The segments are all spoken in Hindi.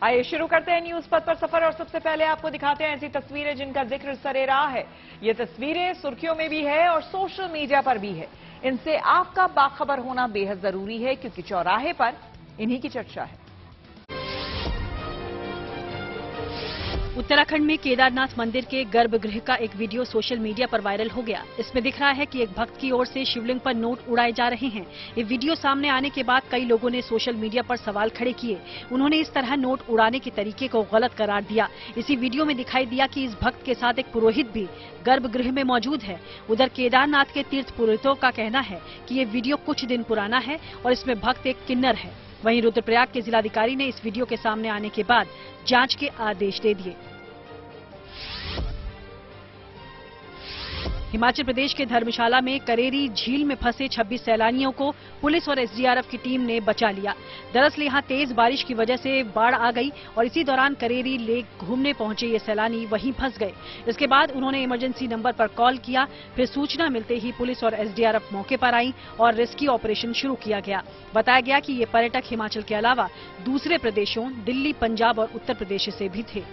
आइए शुरू करते हैं न्यूज पथ पर सफर और सबसे पहले आपको दिखाते हैं ऐसी तस्वीरें जिनका जिक्र सरेराह है। ये तस्वीरें सुर्खियों में भी है और सोशल मीडिया पर भी है। इनसे आपका बाखबर होना बेहद जरूरी है क्योंकि चौराहे पर इन्हीं की चर्चा है। उत्तराखंड में केदारनाथ मंदिर के गर्भगृह का एक वीडियो सोशल मीडिया पर वायरल हो गया। इसमें दिख रहा है कि एक भक्त की ओर से शिवलिंग पर नोट उड़ाए जा रहे हैं। ये वीडियो सामने आने के बाद कई लोगों ने सोशल मीडिया पर सवाल खड़े किए। उन्होंने इस तरह नोट उड़ाने के तरीके को गलत करार दिया। इसी वीडियो में दिखाई दिया कि इस भक्त के साथ एक पुरोहित भी गर्भगृह में मौजूद है। उधर केदारनाथ के तीर्थ पुरोहितों का कहना है कि ये वीडियो कुछ दिन पुराना है और इसमें भक्त एक किन्नर है। वहीं रुद्रप्रयाग के जिलाधिकारी ने इस वीडियो के सामने आने के बाद जांच के आदेश दे दिए। हिमाचल प्रदेश के धर्मशाला में करेरी झील में फंसे 26 सैलानियों को पुलिस और एसडीआरएफ की टीम ने बचा लिया। दरअसल यहां तेज बारिश की वजह से बाढ़ आ गई और इसी दौरान करेरी लेक घूमने पहुंचे ये सैलानी वहीं फंस गए। इसके बाद उन्होंने इमरजेंसी नंबर पर कॉल किया। फिर सूचना मिलते ही पुलिस और एसडीआरएफ मौके पर आई और रेस्क्यू ऑपरेशन शुरू किया गया। बताया गया कि ये पर्यटक हिमाचल के अलावा दूसरे प्रदेशों दिल्ली, पंजाब और उत्तर प्रदेश से भी थे।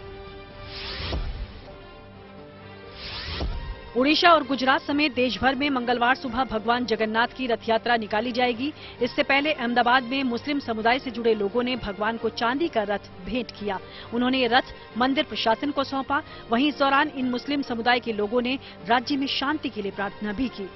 उड़ीसा और गुजरात समेत देश भर में मंगलवार सुबह भगवान जगन्नाथ की रथ यात्रा निकाली जाएगी। इससे पहले अहमदाबाद में मुस्लिम समुदाय से जुड़े लोगों ने भगवान को चांदी का रथ भेंट किया। उन्होंने ये रथ मंदिर प्रशासन को सौंपा। वहीं इस दौरान इन मुस्लिम समुदाय के लोगों ने राज्य में शांति के लिए प्रार्थना भी की।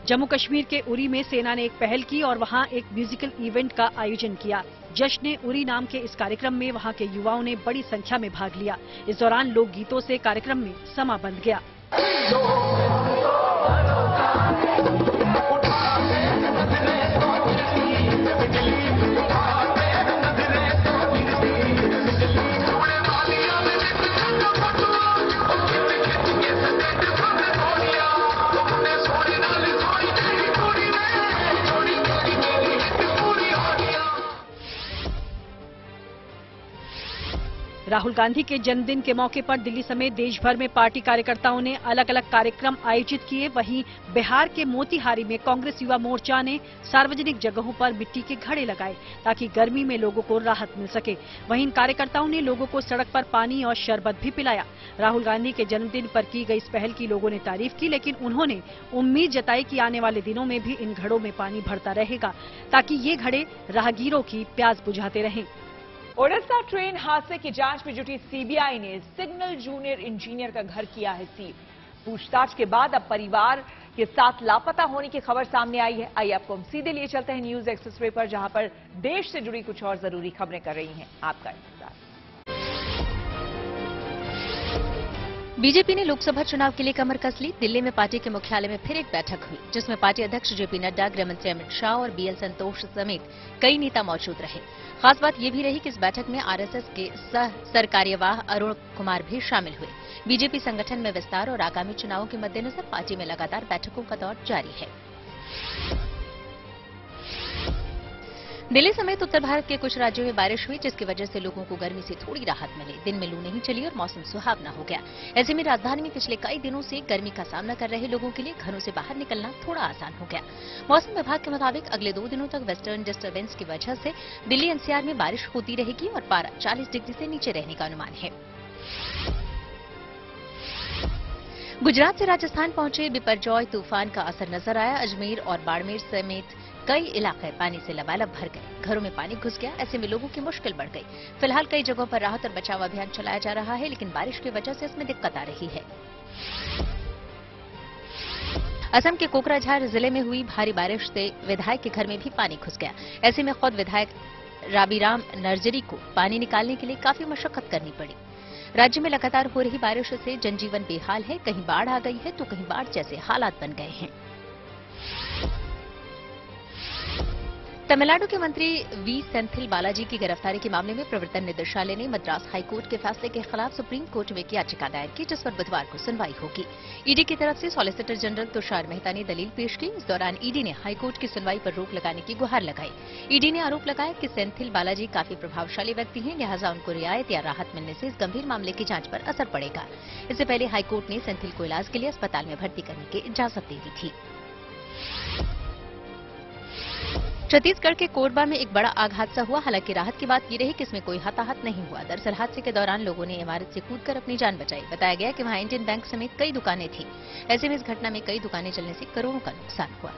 जम्मू कश्मीर के उरी में सेना ने एक पहल की और वहां एक म्यूजिकल इवेंट का आयोजन किया। जश्न उरी नाम के इस कार्यक्रम में वहां के युवाओं ने बड़ी संख्या में भाग लिया। इस दौरान लोक गीतों से कार्यक्रम में समा बंध गया। राहुल गांधी के जन्मदिन के मौके पर दिल्ली समेत देश भर में पार्टी कार्यकर्ताओं ने अलग अलग कार्यक्रम आयोजित किए। वहीं बिहार के मोतिहारी में कांग्रेस युवा मोर्चा ने सार्वजनिक जगहों पर मिट्टी के घड़े लगाए ताकि गर्मी में लोगों को राहत मिल सके। वहीं इन कार्यकर्ताओं ने लोगों को सड़क पर पानी और शरबत भी पिलाया। राहुल गांधी के जन्मदिन पर की गई इस पहल की लोगों ने तारीफ की, लेकिन उन्होंने उम्मीद जताई कि आने वाले दिनों में भी इन घड़ों में पानी भरता रहेगा ताकि ये घड़े राहगीरों की प्यास बुझाते रहें। ओडिशा ट्रेन हादसे की जांच में जुटी सीबीआई ने सिग्नल जूनियर इंजीनियर का घर किया है सील। पूछताछ के बाद अब परिवार के साथ लापता होने की खबर सामने आई है। आइए आपको हम सीधे लिए चलते हैं न्यूज एक्सप्रेस वे पर, जहां पर देश से जुड़ी कुछ और जरूरी खबरें कर रही हैं आपका इंतजार। बीजेपी ने लोकसभा चुनाव के लिए कमर कस ली। दिल्ली में पार्टी के मुख्यालय में फिर एक बैठक हुई जिसमें पार्टी अध्यक्ष जेपी नड्डा, गृहमंत्री अमित शाह और बीएल संतोष समेत कई नेता मौजूद रहे। खास बात यह भी रही कि इस बैठक में आरएसएस के सह सरकार्यवाह अरुण कुमार भी शामिल हुए। बीजेपी संगठन में विस्तार और आगामी चुनावों के मद्देनजर पार्टी में लगातार बैठकों का दौर जारी है। दिल्ली समेत उत्तर भारत के कुछ राज्यों में बारिश हुई जिसकी वजह से लोगों को गर्मी से थोड़ी राहत मिली। दिन में लू नहीं चली और मौसम सुहावना हो गया। ऐसे में राजधानी में पिछले कई दिनों से गर्मी का सामना कर रहे लोगों के लिए घरों से बाहर निकलना थोड़ा आसान हो गया। मौसम विभाग के मुताबिक अगले 2 दिनों तक वेस्टर्न डिस्टर्बेंस की वजह से दिल्ली एनसीआर में बारिश होती रहेगी और पारा 40 डिग्री से नीचे रहने का अनुमान है। गुजरात से राजस्थान पहुंचे बिपरजॉय तूफान का असर नजर आया। अजमेर और बाड़मेर समेत कई इलाके पानी से लबालब भर गए। घरों में पानी घुस गया। ऐसे में लोगों की मुश्किल बढ़ गई। फिलहाल कई जगहों पर राहत और बचाव अभियान चलाया जा रहा है, लेकिन बारिश की वजह से इसमें दिक्कत आ रही है। असम के कोकराझार जिले में हुई भारी बारिश से विधायक के घर में भी पानी घुस गया। ऐसे में खुद विधायक राबीराम नर्जरी को पानी निकालने के लिए काफी मशक्कत करनी पड़ी। राज्य में लगातार हो रही बारिश से जनजीवन बेहाल है। कहीं बाढ़ आ गई है तो कहीं बाढ़ जैसे हालात बन गए हैं। तमिलनाडु के मंत्री वी सेंथिल बालाजी की गिरफ्तारी के मामले में प्रवर्तन निदेशालय ने मद्रास हाईकोर्ट के फैसले के खिलाफ सुप्रीम कोर्ट में एक याचिका दायर की जिस पर बुधवार को सुनवाई होगी। ईडी की तरफ से सॉलिसिटर जनरल तुषार मेहता ने दलील पेश की। इस दौरान ईडी ने हाईकोर्ट की सुनवाई पर रोक लगाने की गुहार लगाई। ईडी ने आरोप लगाया कि सेंथिल बालाजी काफी प्रभावशाली व्यक्ति हैं, लिहाजा उनको रियायत या राहत मिलने से इस गंभीर मामले की जांच पर असर पड़ेगा। इससे पहले हाईकोर्ट ने सेंथिल को इलाज के लिए अस्पताल में भर्ती करने की इजाजत दे दी थी। छत्तीसगढ़ के कोरबा में एक बड़ा आग हादसा हुआ। हालांकि राहत की बात ये रही कि इसमें कोई हताहत नहीं हुआ। दरअसल हादसे के दौरान लोगों ने इमारत से कूदकर अपनी जान बचाई। बताया गया कि वहां इंडियन बैंक समेत कई दुकानें थीं। ऐसे में इस घटना में कई दुकानें जलने से करोड़ों का नुकसान हुआ।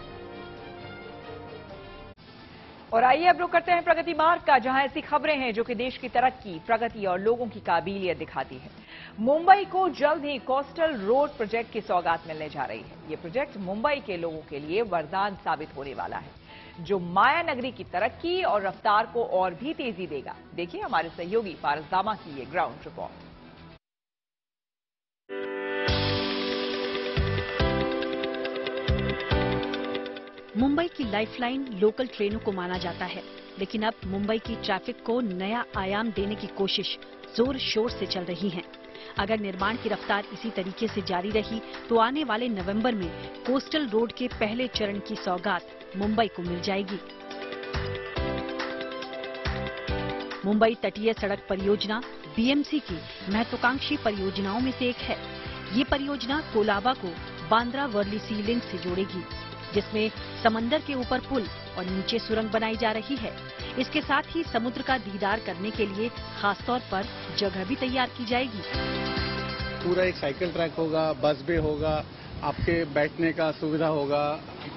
और आइए अब रुक करते हैं प्रगति मार्ग का, जहां ऐसी खबरें हैं जो कि देश की तरक्की, प्रगति और लोगों की काबिलियत दिखाती है। मुंबई को जल्द ही कोस्टल रोड प्रोजेक्ट की सौगात मिलने जा रही है। ये प्रोजेक्ट मुंबई के लोगों के लिए वरदान साबित होने वाला है, जो माया नगरी की तरक्की और रफ्तार को और भी तेजी देगा। देखिए हमारे सहयोगी पारस दामा की ये ग्राउंड रिपोर्ट। मुंबई की लाइफलाइन लोकल ट्रेनों को माना जाता है, लेकिन अब मुंबई की ट्रैफिक को नया आयाम देने की कोशिश जोर शोर से चल रही है। अगर निर्माण की रफ्तार इसी तरीके से जारी रही तो आने वाले नवंबर में कोस्टल रोड के पहले चरण की सौगात मुंबई को मिल जाएगी। मुंबई तटीय सड़क परियोजना बीएमसी की महत्वाकांक्षी परियोजनाओं में से एक है। ये परियोजना कोलाबा को बांद्रा वर्ली सी लिंक से जोड़ेगी, जिसमें समंदर के ऊपर पुल और नीचे सुरंग बनाई जा रही है। इसके साथ ही समुद्र का दीदार करने के लिए खासतौर पर जगह भी तैयार की जाएगी। पूरा एक साइकिल ट्रैक होगा, बस बे होगा, आपके बैठने का सुविधा होगा,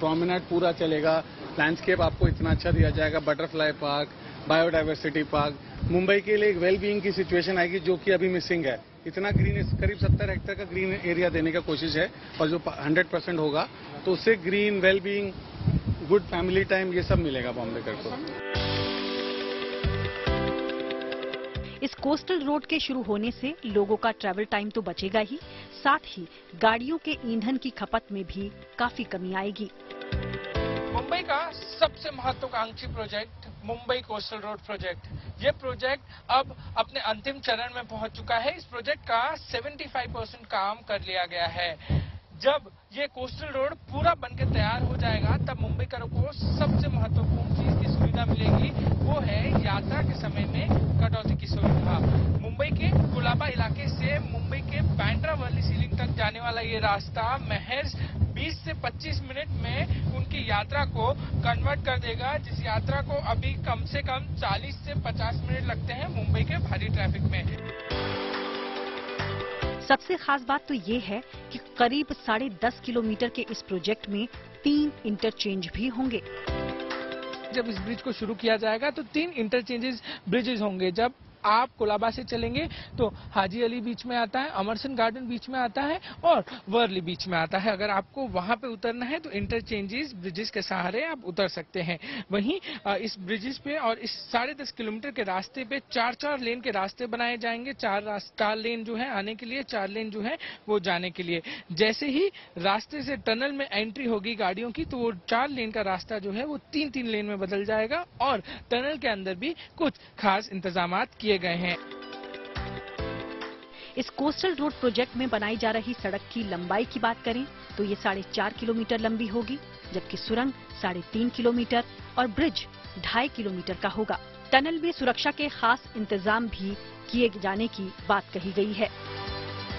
प्रोमेनाड पूरा चलेगा, लैंडस्केप आपको इतना अच्छा दिया जाएगा, butterfly park, biodiversity park. Mumbai के लिए एक वेलबीइंग की सिचुएशन आएगी जो कि अभी मिसिंग है। इतना ग्रीन, करीब 70 हेक्टेयर का ग्रीन एरिया देने का कोशिश है, और जो 100% होगा तो उससे green, wellbeing, good family time, ये सब मिलेगा बॉम्बे को। इस कोस्टल रोड के शुरू होने से लोगों का ट्रैवल टाइम तो बचेगा ही, साथ ही गाड़ियों के ईंधन की खपत में भी काफी कमी आएगी। मुंबई का सबसे महत्वाकांक्षी project Mumbai coastal road project, ये प्रोजेक्ट अब अपने अंतिम चरण में पहुंच चुका है। इस प्रोजेक्ट का 75% काम कर लिया गया है। जब ये कोस्टल रोड पूरा बनकर तैयार हो जाएगा तब मुंबईकरों को सबसे महत्वपूर्ण चीज की सुविधा मिलेगी, वो है यात्रा के समय में कटौती की सुविधा। मुंबई के कोलाबा इलाके से मुंबई के बांद्रा वर्ली सी लिंक तक जाने वाला ये रास्ता महज 20 से 25 मिनट में उनकी यात्रा को कन्वर्ट कर देगा, जिस यात्रा को अभी कम से कम 40 से 50 मिनट लगते हैं मुंबई के भारी ट्रैफिक में। सबसे खास बात तो ये है कि करीब 10.5 किलोमीटर के इस प्रोजेक्ट में 3 इंटरचेंज भी होंगे। जब इस ब्रिज को शुरू किया जाएगा तो 3 इंटरचेंजेस ब्रिजेस होंगे। जब आप कोलाबा से चलेंगे तो हाजी अली बीच में आता है, अमरसन गार्डन बीच में आता है और वर्ली बीच में आता है। अगर आपको वहां पे उतरना है तो इंटरचेंजेस ब्रिजेस के सहारे आप उतर सकते हैं। वहीं इस ब्रिजेस पे और इस 10.5 किलोमीटर के रास्ते पे 4-4 लेन के रास्ते बनाए जाएंगे। 4 लेन जो है आने के लिए, 4 लेन जो है वो जाने के लिए। जैसे ही रास्ते से टनल में एंट्री होगी गाड़ियों की तो वो 4 लेन का रास्ता जो है वो 3-3 लेन में बदल जाएगा और टनल के अंदर भी कुछ खास इंतजाम किए गए हैं। इस कोस्टल रोड प्रोजेक्ट में बनाई जा रही सड़क की लंबाई की बात करें तो ये 4.5 किलोमीटर लंबी होगी, जबकि सुरंग 3.5 किलोमीटर और ब्रिज 2.5 किलोमीटर का होगा। टनल में सुरक्षा के खास इंतजाम भी किए जाने की बात कही गई है।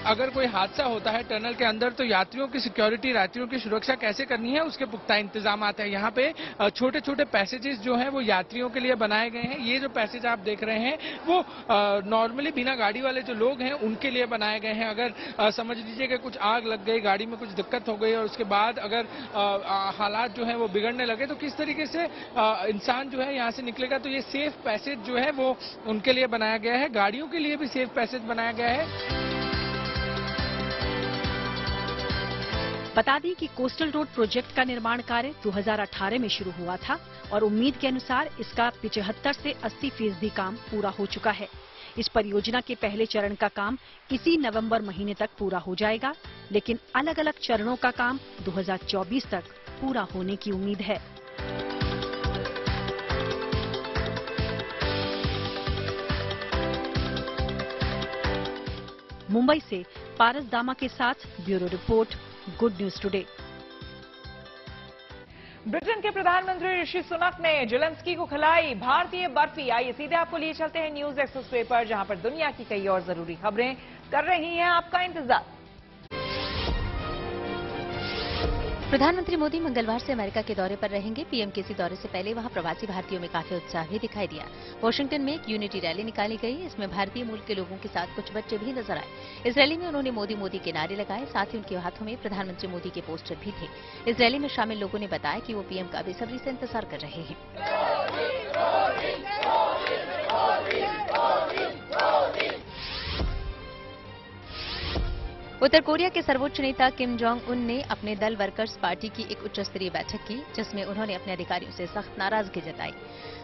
अगर कोई हादसा होता है टनल के अंदर तो यात्रियों की सिक्योरिटी, यात्रियों की सुरक्षा कैसे करनी है उसके पुख्ता इंतजाम हैं। यहाँ पे छोटे छोटे पैसेजेस जो हैं वो यात्रियों के लिए बनाए गए हैं। ये जो पैसेज आप देख रहे हैं वो नॉर्मली बिना गाड़ी वाले जो लोग हैं उनके लिए बनाए गए हैं। अगर समझ लीजिए कि कुछ आग लग गई, गाड़ी में कुछ दिक्कत हो गई और उसके बाद अगर हालात जो है वो बिगड़ने लगे तो किस तरीके से इंसान जो है यहाँ से निकलेगा, तो ये सेफ पैसेज जो है वो उनके लिए बनाया गया है। गाड़ियों के लिए भी सेफ पैसेज बनाया गया है। बता दें कि कोस्टल रोड प्रोजेक्ट का निर्माण कार्य 2018 में शुरू हुआ था और उम्मीद के अनुसार इसका 75 से 80% काम पूरा हो चुका है। इस परियोजना के पहले चरण का काम इसी नवंबर महीने तक पूरा हो जाएगा, लेकिन अलग अलग चरणों का काम 2024 तक पूरा होने की उम्मीद है। मुंबई से पारस दामा के साथ bureau report, good news today. Britain के प्रधानमंत्री ऋषि सुनक ने जेलेंस्की को खिलाई भारतीय बर्फी। आइए सीधे आपको लिए चलते हैं न्यूज एक्सप्रेस वे पर, जहां पर दुनिया की कई और जरूरी खबरें कर रही हैं आपका इंतजार। प्रधानमंत्री मोदी मंगलवार से अमेरिका के दौरे पर रहेंगे। पीएम के इसी दौरे से पहले वहां प्रवासी भारतीयों में काफी उत्साह भी दिखाई दिया। वॉशिंगटन में एक यूनिटी रैली निकाली गई। इसमें भारतीय मूल के लोगों के साथ कुछ बच्चे भी नजर आए। इस रैली में उन्होंने मोदी मोदी के नारे लगाए। साथ ही उनके हाथों में प्रधानमंत्री मोदी के पोस्टर भी थे। इस रैली में शामिल लोगों ने बताया कि वो पीएम का बेसब्री से इंतजार कर रहे हैं। उत्तर कोरिया के सर्वोच्च नेता किम जोंग उन ने अपने दल वर्कर्स पार्टी की एक उच्च स्तरीय बैठक की, जिसमें उन्होंने अपने अधिकारियों से सख्त नाराजगी जताई।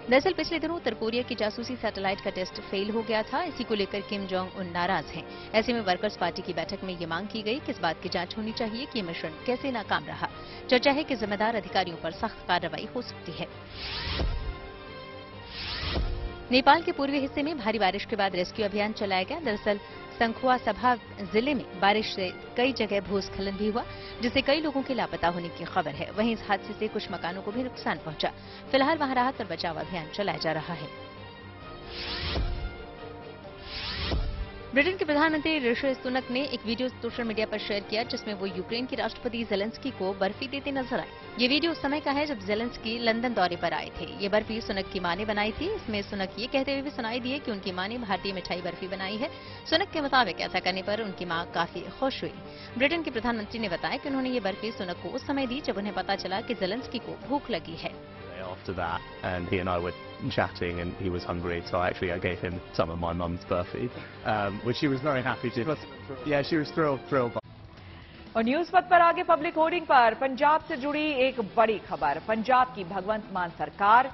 दरअसल पिछले दिनों उत्तर कोरिया की जासूसी सैटेलाइट का टेस्ट फेल हो गया था। इसी को लेकर किम जोंग उन नाराज हैं। ऐसे में वर्कर्स पार्टी की बैठक में ये मांग की गई कि इस बात की जांच होनी चाहिए कि ये मिशन कैसे नाकाम रहा। चर्चा है कि जिम्मेदार अधिकारियों पर सख्त कार्रवाई हो सकती है। नेपाल के पूर्वी हिस्से में भारी बारिश के बाद रेस्क्यू अभियान चलाया गया। दरअसल संखुआ सभा जिले में बारिश से कई जगह भूस्खलन भी हुआ, जिससे कई लोगों के लापता होने की खबर है। वहीं इस हादसे से कुछ मकानों को भी नुकसान पहुंचा। फिलहाल वहां राहत और बचाव अभियान चलाया जा रहा है। ब्रिटेन के प्रधानमंत्री ऋषि सुनक ने एक वीडियो सोशल मीडिया पर शेयर किया, जिसमें वो यूक्रेन के राष्ट्रपति जेलेंस्की को बर्फी देते नजर आए। ये वीडियो उस समय का है जब जेलेंस्की लंदन दौरे पर आए थे। ये बर्फी सुनक की मां ने बनाई थी। इसमें सुनक ये कहते हुए भी सुनाई दिए कि उनकी मां ने भारतीय मिठाई बर्फी बनाई है। सुनक के मुताबिक ऐसा करने पर उनकी मां काफी खुश हुई। ब्रिटेन के प्रधानमंत्री ने बताया कि उन्होंने ये बर्फी सुनक को उस समय दी जब उन्हें पता चला कि जेलेंस्की को भूख लगी है। After that, and he and I were chatting, and he was hungry, so I gave him some of my mum's burfi, which she was very happy to. Yeah, she was thrilled. और न्यूज पथ पर आगे पब्लिक होर्डिंग पर पंजाब से जुड़ी एक बड़ी खबर। पंजाब की भगवंत मान सरकार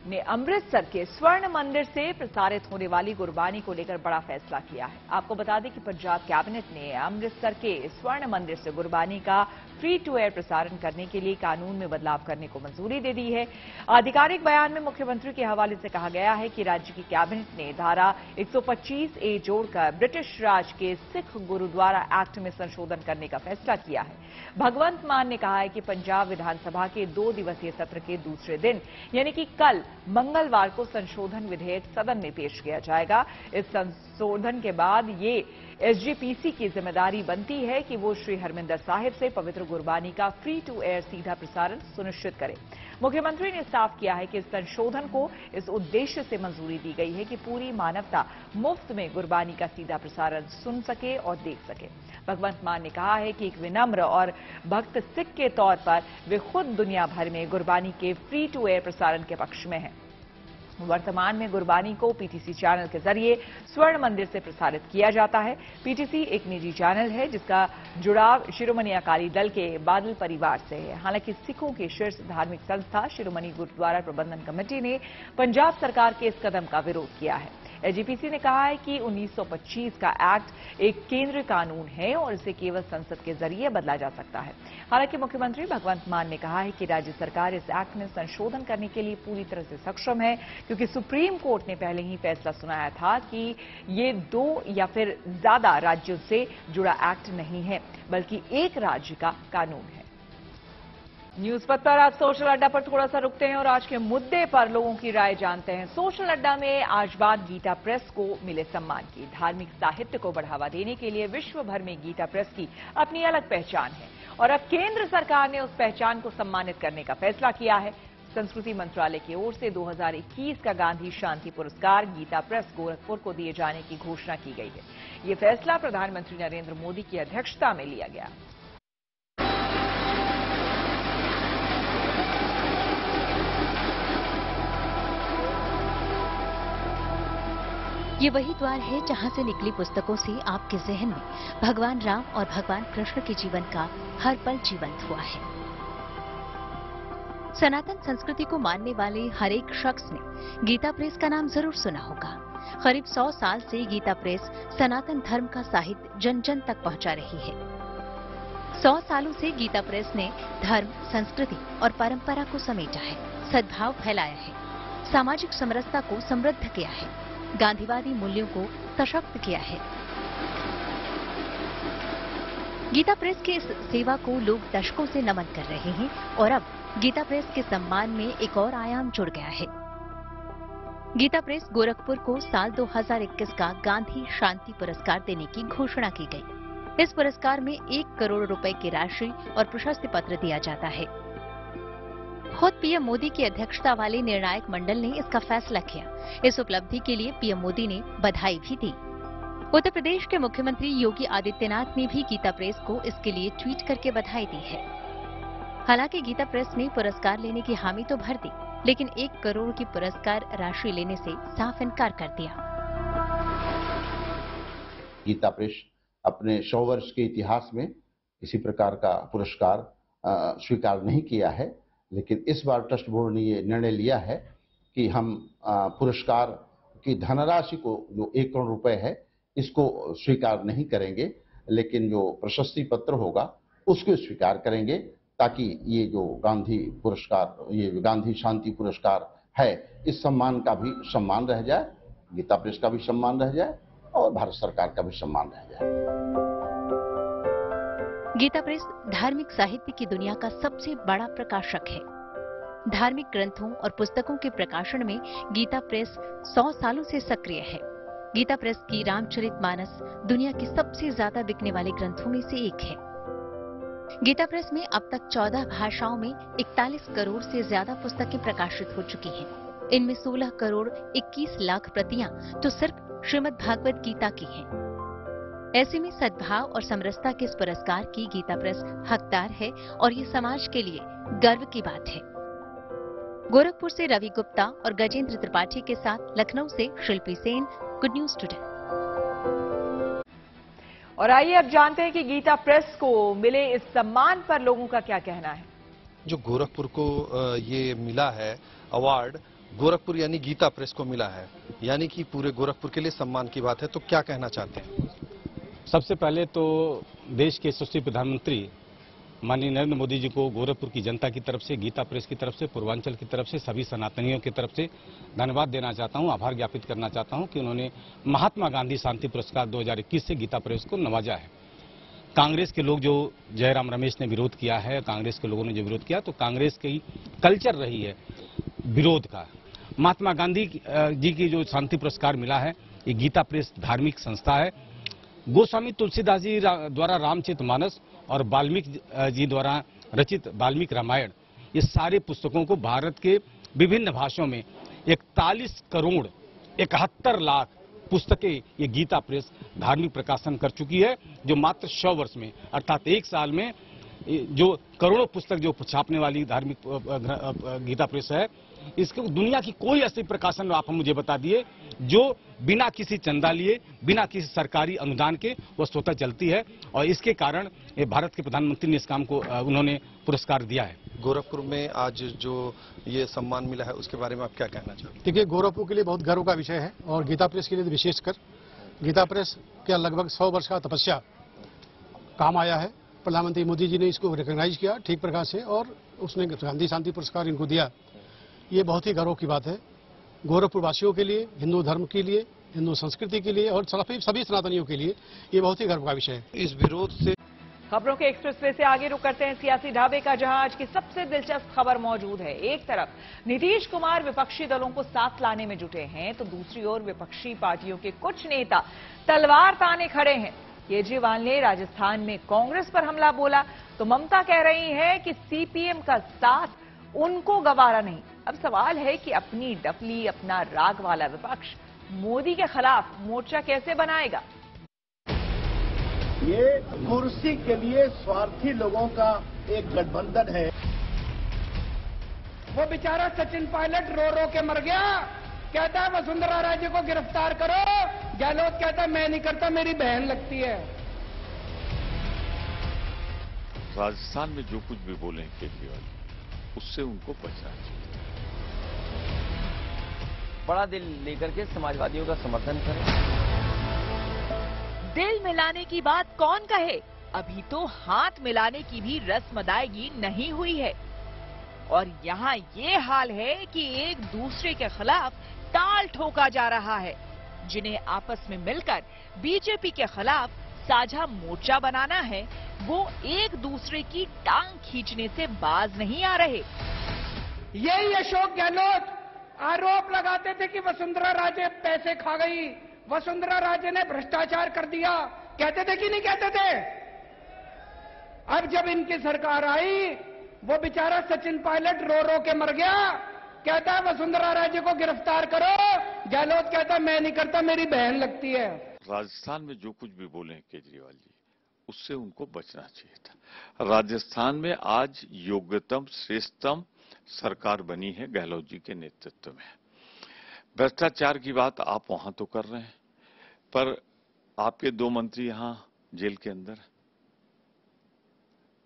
ने अमृतसर के स्वर्ण मंदिर से प्रसारित होने वाली गुरबानी को लेकर बड़ा फैसला किया है। आपको बता दें कि पंजाब कैबिनेट ने अमृतसर के स्वर्ण मंदिर से गुरबानी का फ्री टू एयर प्रसारण करने के लिए कानून में बदलाव करने को मंजूरी दे दी है। आधिकारिक बयान में मुख्यमंत्री के हवाले से कहा गया है कि राज्य की कैबिनेट ने धारा 125A जोड़कर ब्रिटिश राज के सिख गुरुद्वारा एक्ट में संशोधन करने का फैसला किया है। भगवंत मान ने कहा है कि पंजाब विधानसभा के 2 दिवसीय सत्र के दूसरे दिन यानी कि कल मंगलवार को संशोधन विधेयक सदन में पेश किया जाएगा। इस संशोधन के बाद ये एसजीपीसी की जिम्मेदारी बनती है कि वो श्री हरमिंदर साहिब से पवित्र गुरबानी का फ्री टू एयर सीधा प्रसारण सुनिश्चित करे। मुख्यमंत्री ने साफ किया है कि इस संशोधन को इस उद्देश्य से मंजूरी दी गई है कि पूरी मानवता मुफ्त में गुरबानी का सीधा प्रसारण सुन सके और देख सके। भगवंत मान ने कहा है कि एक विनम्र और भक्त सिख के तौर पर वे खुद दुनिया भर में गुरबानी के फ्री टू एयर प्रसारण के पक्ष में हैं। वर्तमान में गुरबानी को पीटीसी चैनल के जरिए स्वर्ण मंदिर से प्रसारित किया जाता है। पीटीसी एक निजी चैनल है जिसका जुड़ाव शिरोमणि अकाली दल के बादल परिवार से है। हालांकि सिखों की शीर्ष धार्मिक संस्था शिरोमणि गुरुद्वारा प्रबंधन कमेटी ने पंजाब सरकार के इस कदम का विरोध किया है। एसजीपीसी ने कहा है कि 1925 का एक्ट एक केंद्रीय कानून है और इसे केवल संसद के जरिए बदला जा सकता है। हालांकि मुख्यमंत्री भगवंत मान ने कहा है कि राज्य सरकार इस एक्ट में संशोधन करने के लिए पूरी तरह से सक्षम है, क्योंकि सुप्रीम कोर्ट ने पहले ही फैसला सुनाया था कि ये 2 या फिर ज्यादा राज्यों से जुड़ा एक्ट नहीं है, बल्कि एक राज्य का कानून है। न्यूज पथ पर आज सोशल अड्डा पर थोड़ा सा रुकते हैं और आज के मुद्दे पर लोगों की राय जानते हैं। सोशल अड्डा में आज बात गीता प्रेस को मिले सम्मान की। धार्मिक साहित्य को बढ़ावा देने के लिए विश्व भर में गीता प्रेस की अपनी अलग पहचान है और अब केंद्र सरकार ने उस पहचान को सम्मानित करने का फैसला किया है। संस्कृति मंत्रालय की ओर से 2021 का गांधी शांति पुरस्कार गीता प्रेस गोरखपुर को दिए जाने की घोषणा की गई है। ये फैसला प्रधानमंत्री नरेंद्र मोदी की अध्यक्षता में लिया गया। ये वही द्वार है जहां से निकली पुस्तकों से आपके जहन में भगवान राम और भगवान कृष्ण के जीवन का हर पल जीवंत हुआ है। सनातन संस्कृति को मानने वाले हर एक शख्स ने गीता प्रेस का नाम जरूर सुना होगा। करीब 100 साल से गीता प्रेस सनातन धर्म का साहित्य जन जन तक पहुंचा रही है। 100 सालों से गीता प्रेस ने धर्म, संस्कृति और परंपरा को समेटा है, सद्भाव फैलाया है, सामाजिक समरसता को समृद्ध किया है, गांधीवादी मूल्यों को सशक्त किया है। गीता प्रेस की इस सेवा को लोग दशकों से नमन कर रहे हैं और अब गीता प्रेस के सम्मान में एक और आयाम जुड़ गया है। गीता प्रेस गोरखपुर को साल 2021 का गांधी शांति पुरस्कार देने की घोषणा की गई। इस पुरस्कार में 1 करोड़ रुपए की राशि और प्रशस्ति पत्र दिया जाता है। खुद पीएम मोदी की अध्यक्षता वाले निर्णायक मंडल ने इसका फैसला किया। इस उपलब्धि के लिए पीएम मोदी ने बधाई भी दी। उत्तर प्रदेश के मुख्यमंत्री योगी आदित्यनाथ ने भी गीता प्रेस को इसके लिए ट्वीट करके बधाई दी है। हालांकि गीता प्रेस ने पुरस्कार लेने की हामी तो भर दी, लेकिन 1 करोड़ की पुरस्कार राशि लेने से साफ इनकार कर दिया। गीता प्रेस अपने 100 वर्ष के इतिहास में किसी प्रकार का पुरस्कार स्वीकार नहीं किया है, लेकिन इस बार ट्रस्ट बोर्ड ने ये निर्णय लिया है कि हम पुरस्कार की धनराशि को जो 1 करोड़ रुपए है इसको स्वीकार नहीं करेंगे, लेकिन जो प्रशस्ति पत्र होगा उसको स्वीकार करेंगे, ताकि ये जो गांधी पुरस्कार, ये गांधी शांति पुरस्कार है, इस सम्मान का भी सम्मान रह जाए, गीता प्रेस का भी सम्मान रह जाए और भारत सरकार का भी सम्मान रह जाए। गीता प्रेस धार्मिक साहित्य की दुनिया का सबसे बड़ा प्रकाशक है। धार्मिक ग्रंथों और पुस्तकों के प्रकाशन में गीता प्रेस 100 सालों से सक्रिय है। गीता प्रेस की रामचरितमानस दुनिया के सबसे ज्यादा बिकने वाले ग्रंथों में से एक है। गीता प्रेस में अब तक 14 भाषाओं में 41 करोड़ से ज्यादा पुस्तकें प्रकाशित हो चुकी हैं। इनमें 16 करोड़ 21 लाख प्रतियां तो सिर्फ श्रीमद् भागवत गीता की हैं। ऐसे में सद्भाव और समरसता के इस पुरस्कार की गीता प्रेस हकदार है और ये समाज के लिए गर्व की बात है। गोरखपुर से रवि गुप्ता और गजेंद्र त्रिपाठी के साथ लखनऊ से शिल्पी सेन, गुड न्यूज टुडे। और आइए अब जानते हैं कि गीता प्रेस को मिले इस सम्मान पर लोगों का क्या कहना है। जो गोरखपुर को ये मिला है अवार्ड, गोरखपुर यानी गीता प्रेस को मिला है, यानी कि पूरे गोरखपुर के लिए सम्मान की बात है, तो क्या कहना चाहते हैं? सबसे पहले तो देश के यशस्वी प्रधानमंत्री माननीय नरेंद्र मोदी जी को गोरखपुर की जनता की तरफ से, गीता प्रेस की तरफ से, पूर्वांचल की तरफ से, सभी सनातनियों की तरफ से धन्यवाद देना चाहता हूं, आभार ज्ञापित करना चाहता हूं कि उन्होंने महात्मा गांधी शांति पुरस्कार 2021 से गीता प्रेस को नवाजा है। कांग्रेस के लोग जो जयराम रमेश ने विरोध किया है, कांग्रेस के लोगों ने जो विरोध किया, तो कांग्रेस की कल्चर रही है विरोध का। महात्मा गांधी जी की जो शांति पुरस्कार मिला है, ये गीता प्रेस धार्मिक संस्था है। गोस्वामी तुलसीदास जी द्वारा रामचरितमानस और वाल्मीकि जी द्वारा रचित वाल्मीकि रामायण, ये सारे पुस्तकों को भारत के विभिन्न भाषाओं में 41 करोड़ 71 लाख पुस्तकें ये गीता प्रेस धार्मिक प्रकाशन कर चुकी है, जो मात्र 100 वर्ष में अर्थात 1 साल में जो करोड़ों पुस्तक जो छापने वाली धार्मिक गीता प्रेस है, इसको दुनिया की कोई ऐसी प्रकाशन आप मुझे बता दिए जो बिना किसी चंदा लिए, बिना किसी सरकारी अनुदान के वो स्वतः चलती है, और इसके कारण ये भारत के प्रधानमंत्री ने इस काम को उन्होंने पुरस्कार दिया है। गोरखपुर में आज जो ये सम्मान मिला है उसके बारे में आप क्या कहना चाहते हैं? देखिए, गोरखपुर के लिए बहुत गर्व का विषय है और गीता प्रेस के लिए विशेषकर गीता प्रेस के लगभग 100 वर्ष का तपस्या काम आया है। प्रधानमंत्री मोदी जी ने इसको रिकॉग्नाइज किया ठीक प्रकार से और उसने गांधी शांति पुरस्कार इनको दिया। ये बहुत ही गर्व की बात है गोरखपुर वासियों के लिए, हिंदू धर्म के लिए, हिंदू संस्कृति के लिए और सभी सनातनियों के लिए ये बहुत ही गर्व का विषय है। इस विरोध से खबरों के एक्सप्रेसवे से आगे रुक करते हैं सियासी ढाबे का, जहां आज की सबसे दिलचस्प खबर मौजूद है। एक तरफ नीतीश कुमार विपक्षी दलों को साथ लाने में जुटे हैं, तो दूसरी ओर विपक्षी पार्टियों के कुछ नेता तलवार ताने खड़े हैं। केजरीवाल ने राजस्थान में कांग्रेस पर हमला बोला, तो ममता कह रही है कि सीपीएम का साथ उनको गवारा नहीं। अब सवाल है कि अपनी डफली, अपना राग वाला विपक्ष मोदी के खिलाफ मोर्चा कैसे बनाएगा। ये कुर्सी के लिए स्वार्थी लोगों का एक गठबंधन है। वो बेचारा सचिन पायलट रो रो के मर गया, कहता है वसुंधरा राजे को गिरफ्तार करो। गहलोत कहता है मैं नहीं करता, मेरी बहन लगती है। राजस्थान में जो कुछ भी बोले केजरीवाल, उससे उनको बचना चाहिए। बड़ा दिल लेकर के समाजवादियों का समर्थन करें। दिल मिलाने की बात कौन कहे, अभी तो हाथ मिलाने की भी रस्म अदायगी नहीं हुई है। और यहाँ ये हाल है कि एक दूसरे के खिलाफ ताल ठोका जा रहा है। जिन्हें आपस में मिलकर बीजेपी के खिलाफ साझा मोर्चा बनाना है, वो एक दूसरे की टांग खींचने से बाज नहीं आ रहे। यही अशोक गहलोत आरोप लगाते थे कि वसुंधरा राजे पैसे खा गई, वसुंधरा राजे ने भ्रष्टाचार कर दिया, कहते थे कि नहीं कहते थे? अब जब इनकी सरकार आई, वो बेचारा सचिन पायलट रो रो के मर गया। कहता है वसुंधरा राजे को गिरफ्तार करो, गहलोत कहता है मैं नहीं करता, मेरी बहन लगती है। राजस्थान में जो कुछ भी बोले हैं केजरीवाल जी, उससे उनको बचना चाहिए था। राजस्थान में आज योग्यतम श्रेष्ठतम सरकार बनी है गहलोत जी के नेतृत्व में। भ्रष्टाचार की बात आप वहां तो कर रहे हैं, पर आपके 2 मंत्री यहां जेल के अंदर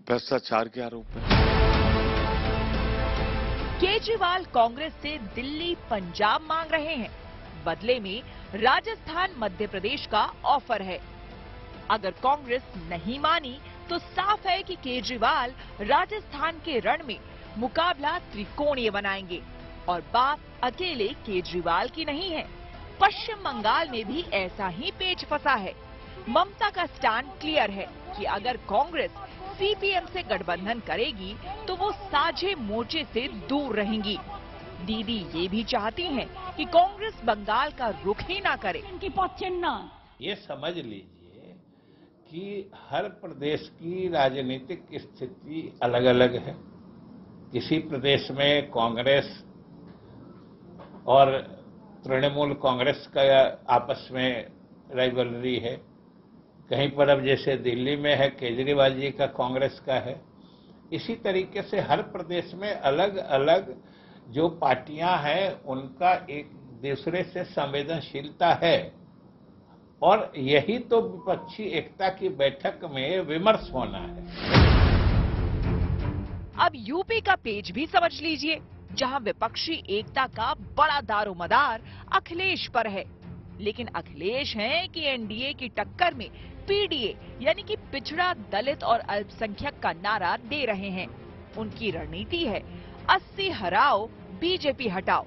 भ्रष्टाचार के आरोप है। केजरीवाल कांग्रेस से दिल्ली पंजाब मांग रहे हैं, बदले में राजस्थान मध्य प्रदेश का ऑफर है। अगर कांग्रेस नहीं मानी तो साफ है कि केजरीवाल राजस्थान के रण में मुकाबला त्रिकोणीय बनाएंगे और बात अकेले केजरीवाल की नहीं है। पश्चिम बंगाल में भी ऐसा ही पेच फंसा है। ममता का स्टैंड क्लियर है कि अगर कांग्रेस सीपीएम से गठबंधन करेगी तो वो साझे मोर्चे से दूर रहेंगी। दीदी ये भी चाहती हैं कि कांग्रेस बंगाल का रुख ही ना करे। ये समझ लीजिए कि हर प्रदेश की राजनीतिक स्थिति अलग अलग है। किसी प्रदेश में कांग्रेस और तृणमूल कांग्रेस का आपस में राइवलरी है, कहीं पर अब जैसे दिल्ली में है केजरीवाल जी का कांग्रेस का है। इसी तरीके से हर प्रदेश में अलग अलग जो पार्टियां हैं उनका एक दूसरे से संवेदनशीलता है, और यही तो विपक्षी एकता की बैठक में विमर्श होना है। अब यूपी का पेज भी समझ लीजिए, जहां विपक्षी एकता का बड़ा दारोमदार अखिलेश पर है। लेकिन अखिलेश हैं कि एनडीए की टक्कर में पीडीए यानी कि पिछड़ा, दलित और अल्पसंख्यक का नारा दे रहे हैं। उनकी रणनीति है 80 हराओ, बीजेपी हटाओ।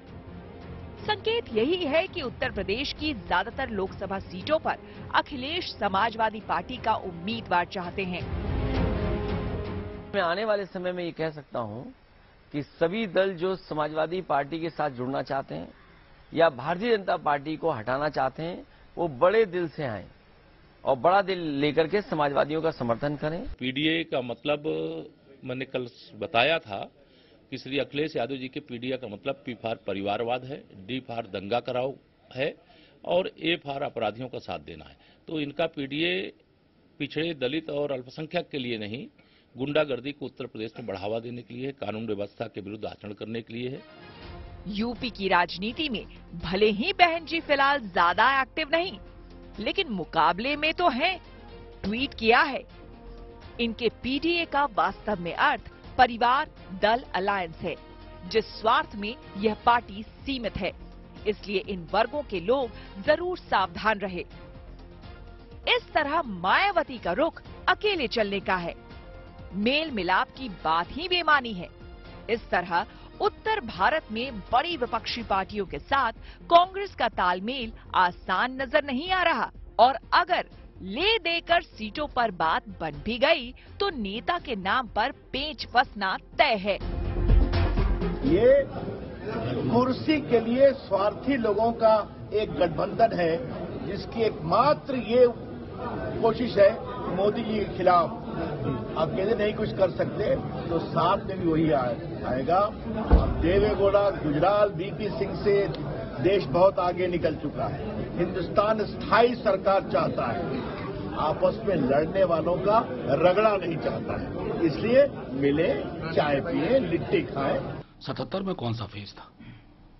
संकेत यही है कि उत्तर प्रदेश की ज्यादातर लोकसभा सीटों पर अखिलेश समाजवादी पार्टी का उम्मीदवार चाहते हैं। मैं आने वाले समय में ये कह सकता हूं कि सभी दल जो समाजवादी पार्टी के साथ जुड़ना चाहते हैं या भारतीय जनता पार्टी को हटाना चाहते हैं, वो बड़े दिल से आए और बड़ा दिल लेकर के समाजवादियों का समर्थन करें। पीडीए का मतलब मैंने कल बताया था कि श्री अखिलेश यादव जी के पीडीए का मतलब पी फॉर परिवारवाद है, डी फॉर दंगा कराओ है और ए फॉर अपराधियों का साथ देना है। तो इनका पीडीए पिछड़े, दलित और अल्पसंख्यक के लिए नहीं, गुंडागर्दी को उत्तर प्रदेश में बढ़ावा देने के लिए है, कानून व्यवस्था के विरुद्ध आचरण करने के लिए है। यूपी की राजनीति में भले ही बहन जी फिलहाल ज्यादा एक्टिव नहीं, लेकिन मुकाबले में तो हैं। ट्वीट किया है। इनके पीडीए का वास्तव में अर्थ परिवार दल अलायंस है, जिस स्वार्थ में यह पार्टी सीमित है। इसलिए इन वर्गों के लोग जरूर सावधान रहे। इस तरह मायावती का रुख अकेले चलने का है। मेल मिलाप की बात ही बेमानी है। इस तरह उत्तर भारत में बड़ी विपक्षी पार्टियों के साथ कांग्रेस का तालमेल आसान नजर नहीं आ रहा, और अगर ले देकर सीटों पर बात बन भी गई तो नेता के नाम पर पेच फंसना तय है। ये कुर्सी के लिए स्वार्थी लोगों का एक गठबंधन है, जिसकी एकमात्र ये कोशिश है मोदी जी के खिलाफ। अब कहते नहीं कुछ कर सकते तो साथ में भी वही आएगा। देवेगौड़ा, गुजराल, बीपी सिंह से देश बहुत आगे निकल चुका है। हिंदुस्तान स्थायी सरकार चाहता है, आपस में लड़ने वालों का रगड़ा नहीं चाहता है। इसलिए मिले, चाय पिए, लिट्टी खाएं। 77 में कौन सा फेज था,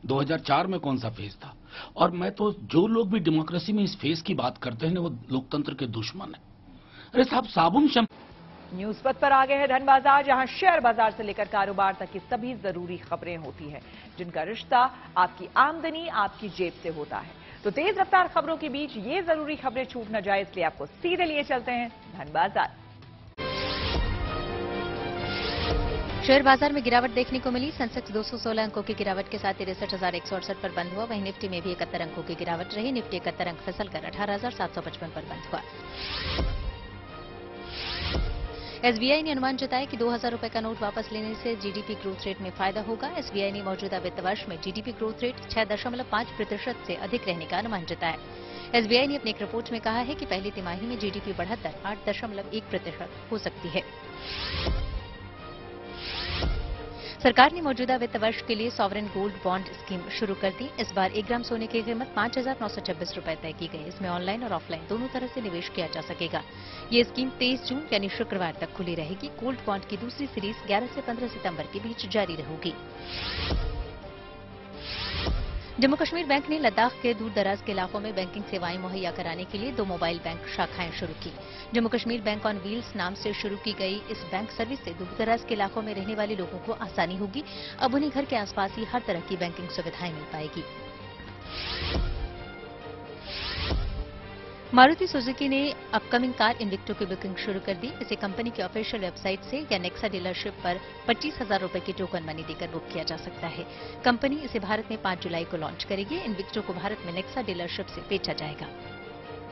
2004 में कौन सा फेज था, और मैं तो जो लोग भी डेमोक्रेसी में इस फेज की बात करते हैं ना, वो लोकतंत्र के दुश्मन है। अरे साहब, साबुन न्यूज पथ पर आ गए हैं धन बाजार, जहां शेयर बाजार से लेकर कारोबार तक की सभी जरूरी खबरें होती हैं, जिनका रिश्ता आपकी आमदनी, आपकी जेब से होता है। तो तेज रफ्तार खबरों के बीच ये जरूरी खबरें छूट न जाए, इसलिए आपको सीधे लिए चलते हैं धन बाजार। शेयर बाजार में गिरावट देखने को मिली। सेंसेक्स 216 अंकों की गिरावट के साथ 63,168 पर बंद हुआ। वहीं निफ्टी में भी 71 अंकों की गिरावट रही। निफ्टी 71 अंक फिसलकर 18,755 पर बंद हुआ। एसबीआई ने अनुमान जताया कि 2,000 रुपए का नोट वापस लेने से जीडीपी ग्रोथ रेट में फायदा होगा। एसबीआई ने मौजूदा वित्त वर्ष में जीडीपी ग्रोथ रेट 6.5% से अधिक रहने का अनुमान जताया। एसबीआई ने अपनी एक रिपोर्ट में कहा है कि पहली तिमाही में जीडीपी बढ़त दर 8.1% हो सकती है। सरकार ने मौजूदा वित्त वर्ष के लिए सॉवरेन गोल्ड बॉन्ड स्कीम शुरू कर दी। इस बार 1 ग्राम सोने की कीमत 5,926 रुपए तय की गई। इसमें ऑनलाइन और ऑफलाइन दोनों तरह से निवेश किया जा सकेगा। ये स्कीम 23 जून यानी शुक्रवार तक खुली रहेगी। गोल्ड बॉन्ड की दूसरी सीरीज 11 से 15 सितंबर के बीच जारी रहेगी। जम्मू कश्मीर बैंक ने लद्दाख के दूर दराज के इलाकों में बैंकिंग सेवाएं मुहैया कराने के लिए 2 मोबाइल बैंक शाखाएं शुरू की। Jammu Kashmir bank on wheels नाम से शुरू की गई इस बैंक सर्विस से दूर दराज के इलाकों में रहने वाले लोगों को आसानी होगी। अब उन्हें घर के आसपास ही हर तरह की बैंकिंग सुविधाएं मिल पाएगी। मारुति सुजुकी ने अपकमिंग कार इन्विक्टो की बुकिंग शुरू कर दी। इसे कंपनी की ऑफिशियल वेबसाइट से या नेक्सा डीलरशिप पर 25,000 रुपए की टोकन मनी देकर बुक किया जा सकता है। कंपनी इसे भारत में 5 जुलाई को लॉन्च करेगी। इन्विक्टो को भारत में नेक्सा डीलरशिप से बेचा जाएगा।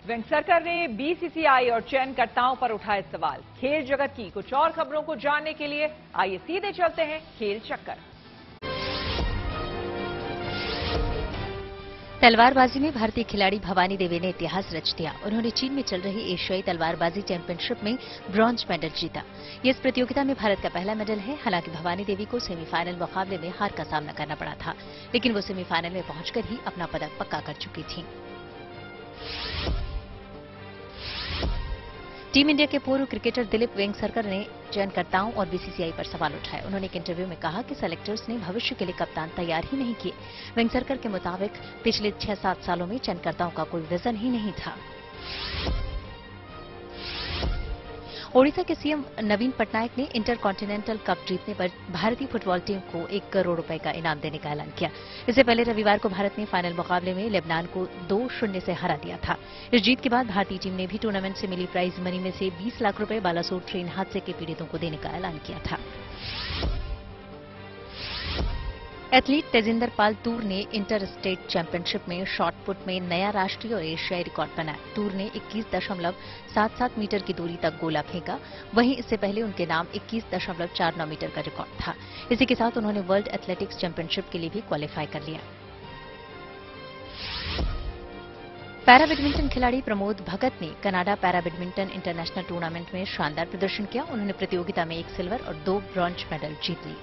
वेंगसरकर ने बीसीसीआई और चयनकर्ताओं पर उठाए सवाल। खेल जगत की कुछ और खबरों को जानने के लिए आइए सीधे चलते हैं खेल चक्कर। तलवारबाजी में भारतीय खिलाड़ी भवानी देवी ने इतिहास रच दिया। उन्होंने चीन में चल रही एशियाई तलवारबाजी चैंपियनशिप में ब्रॉन्ज मेडल जीता। ये इस प्रतियोगिता में भारत का पहला मेडल है। हालांकि भवानी देवी को सेमीफाइनल मुकाबले में हार का सामना करना पड़ा था, लेकिन वो सेमीफाइनल में पहुंचकर ही अपना पदक पक्का कर चुकी थीं। टीम इंडिया के पूर्व क्रिकेटर दिलीप वेंगसरकर ने चयनकर्ताओं और बीसीसीआई पर सवाल उठाए। उन्होंने एक इंटरव्यू में कहा कि सेलेक्टर्स ने भविष्य के लिए कप्तान तैयार ही नहीं किए। वेंगसरकर के मुताबिक पिछले 6-7 सालों में चयनकर्ताओं का कोई विजन ही नहीं था। ओडिशा के सीएम नवीन पटनायक ने इंटर कॉन्टिनेंटल कप जीतने पर भारतीय फुटबॉल टीम को 1 करोड़ रुपए का इनाम देने का ऐलान किया। इससे पहले रविवार को भारत ने फाइनल मुकाबले में लेबनान को 2-0 से हरा दिया था। इस जीत के बाद भारतीय टीम ने भी टूर्नामेंट से मिली प्राइज मनी में से 20 लाख रुपए बालासोर ट्रेन हादसे के पीड़ितों को देने का ऐलान किया था। एथलीट तेजिंदर पाल तूर ने इंटर स्टेट चैंपियनशिप में शॉट पुट में नया राष्ट्रीय और एशियाई रिकॉर्ड बनाया। तूर ने 21.77 मीटर की दूरी तक गोला फेंका। वहीं इससे पहले उनके नाम 21.49 मीटर का रिकॉर्ड था। इसी के साथ उन्होंने वर्ल्ड एथलेटिक्स चैंपियनशिप के लिए भी क्वालिफाई कर लिया। पैरा बैडमिंटन खिलाड़ी प्रमोद भगत ने Canada para badminton international tournament में शानदार प्रदर्शन किया। उन्होंने प्रतियोगिता में 1 सिल्वर और 2 ब्रॉन्ज मेडल जीत ली।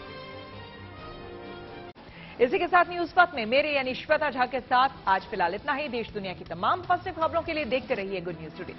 इसी के साथ न्यूज वक्त में मेरे यानी श्वेता झा के साथ आज फिलहाल इतना ही। देश दुनिया की तमाम पॉजिटिव खबरों के लिए देखते रहिए गुड न्यूज टुडे।